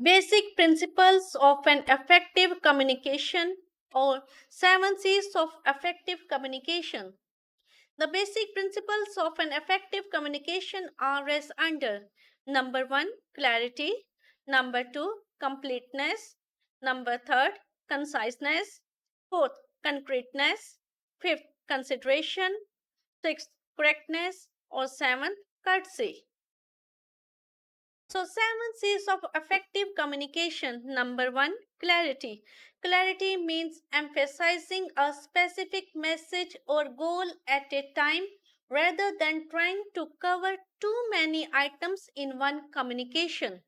Basic principles of an effective communication or 7 C's of effective communication. The basic principles of an effective communication are as under: number 1, clarity; number 2, completeness; number 3, conciseness; fourth, concreteness; fifth, consideration; sixth, correctness; or seventh, courtesy. So, 7 C's of effective communication. Number 1, clarity. Clarity means emphasizing a specific message or goal at a time rather than trying to cover too many items in one communication.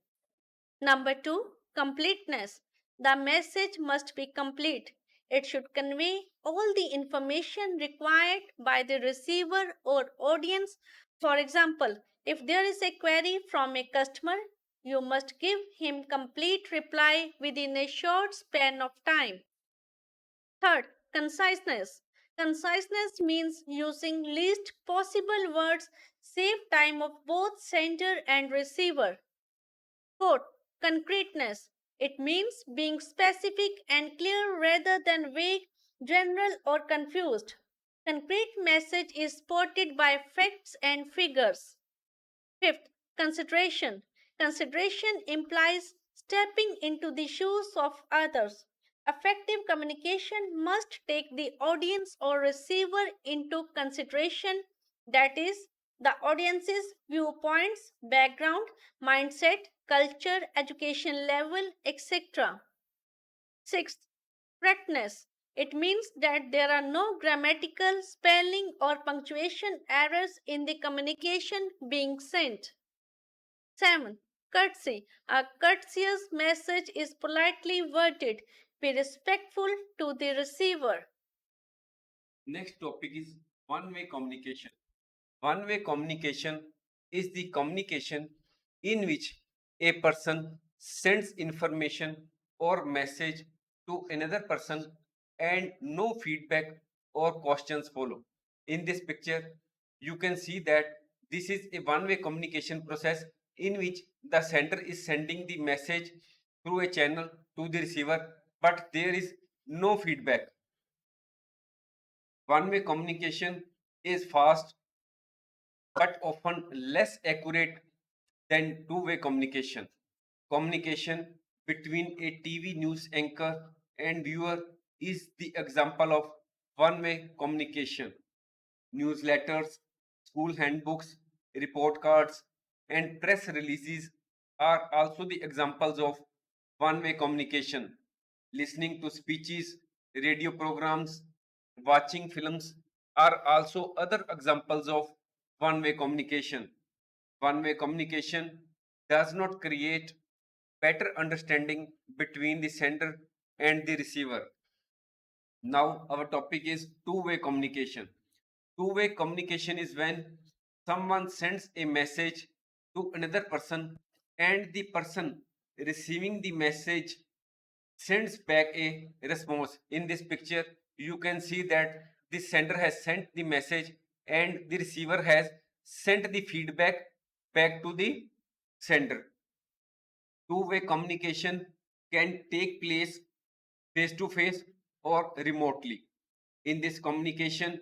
Number 2, completeness. The message must be complete. It should convey all the information required by the receiver or audience. For example, if there is a query from a customer, you must give him complete reply within a short span of time. Third, conciseness. Conciseness means using least possible words, save time of both sender and receiver. Fourth, concreteness. It means being specific and clear rather than vague, general, or confused. Concrete message is supported by facts and figures. Fifth, consideration. Consideration implies stepping into the shoes of others. Effective communication must take the audience or receiver into consideration, that is, the audience's viewpoints, background, mindset, culture, education level, etc. Sixth, correctness. It means that there are no grammatical, spelling, or punctuation errors in the communication being sent. 7. Courtesy. A courteous message is politely worded. Be respectful to the receiver. Next topic is one-way communication. One-way communication is the communication in which a person sends information or message to another person and no feedback or questions follow. In this picture, you can see that this is a one-way communication process in which the sender is sending the message through a channel to the receiver, but there is no feedback. One-way communication is fast but often less accurate than two-way communication. Communication between a TV news anchor and viewer is the example of one-way communication. Newsletters, school handbooks, report cards, and press releases are also the examples of one way communication. Listening to speeches, radio programs, watching films are also other examples of one way communication. One way communication does not create better understanding between the sender and the receiver. Now, our topic is two-way communication. Two-way communication is when someone sends a message to another person and the person receiving the message sends back a response. In this picture, you can see that the sender has sent the message and the receiver has sent the feedback back to the sender. Two-way communication can take place face to face or remotely. In this communication,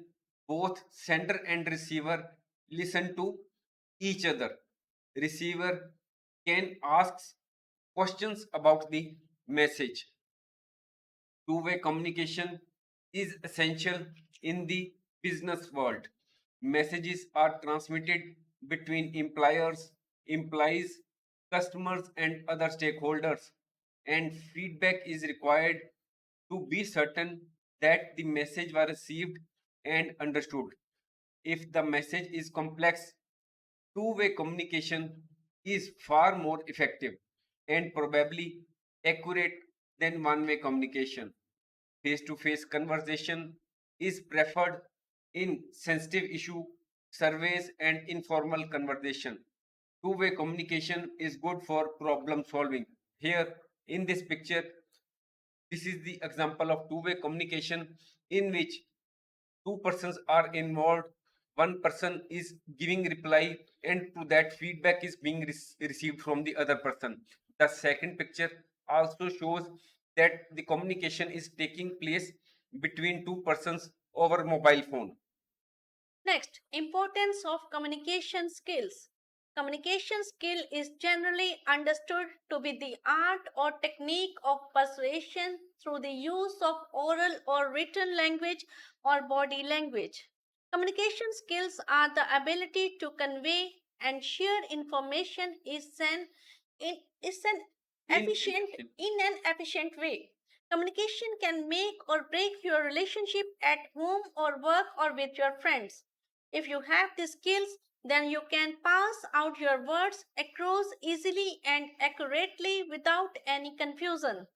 both sender and receiver listen to each other. Receiver can ask questions about the message. Two-way communication is essential in the business world. Messages are transmitted between employers, employees, customers, and other stakeholders, and feedback is required to be certain that the message was received and understood. If the message is complex, two-way communication is far more effective and probably accurate than one-way communication. Face-to-face conversation is preferred in sensitive issue surveys and informal conversation. Two-way communication is good for problem solving. Here in this picture, this is the example of two-way communication in which two persons are involved. one person is giving reply and to that feedback is being received from the other person. The second picture also shows that the communication is taking place between two persons over mobile phone. Next, importance of communication skills. Communication skill is generally understood to be the art or technique of persuasion through the use of oral or written language or body language. Communication skills are the ability to convey and share information is an efficient Inefficient. in an efficient way. Communication can make or break your relationship at home or work or with your friends. If you have the skills, then you can pass out your words across easily and accurately without any confusion.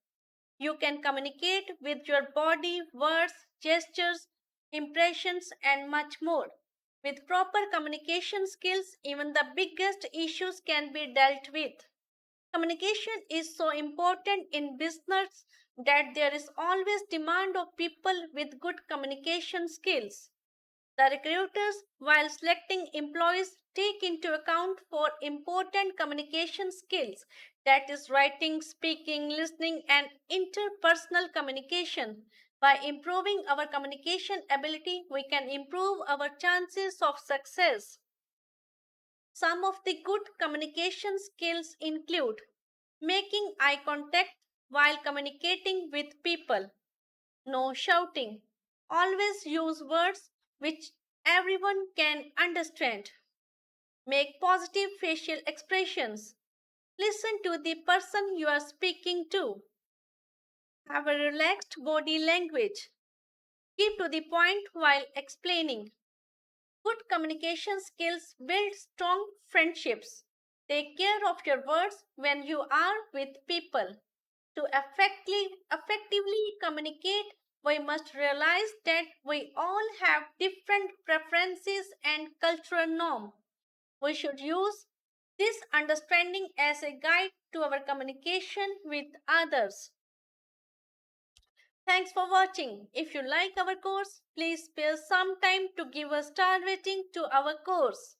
You can communicate with your body, words, gestures, impressions, and much more. With proper communication skills, even the biggest issues can be dealt with. Communication is so important in business that there is always demand of people with good communication skills. The recruiters, while selecting employees, take into account for important communication skills, that is writing, speaking, listening, and interpersonal communication. By improving our communication ability, we can improve our chances of success. Some of the good communication skills include making eye contact while communicating with people, no shouting, always use words which everyone can understand, make positive facial expressions, listen to the person you are speaking to, have a relaxed body language, keep to the point while explaining. Good communication skills build strong friendships. Take care of your words when you are with people. To effectively communicate, we must realize that we all have different preferences and cultural norms. We should use this understanding as a guide to our communication with others. Thanks for watching. If you like our course, please spare some time to give a star rating to our course.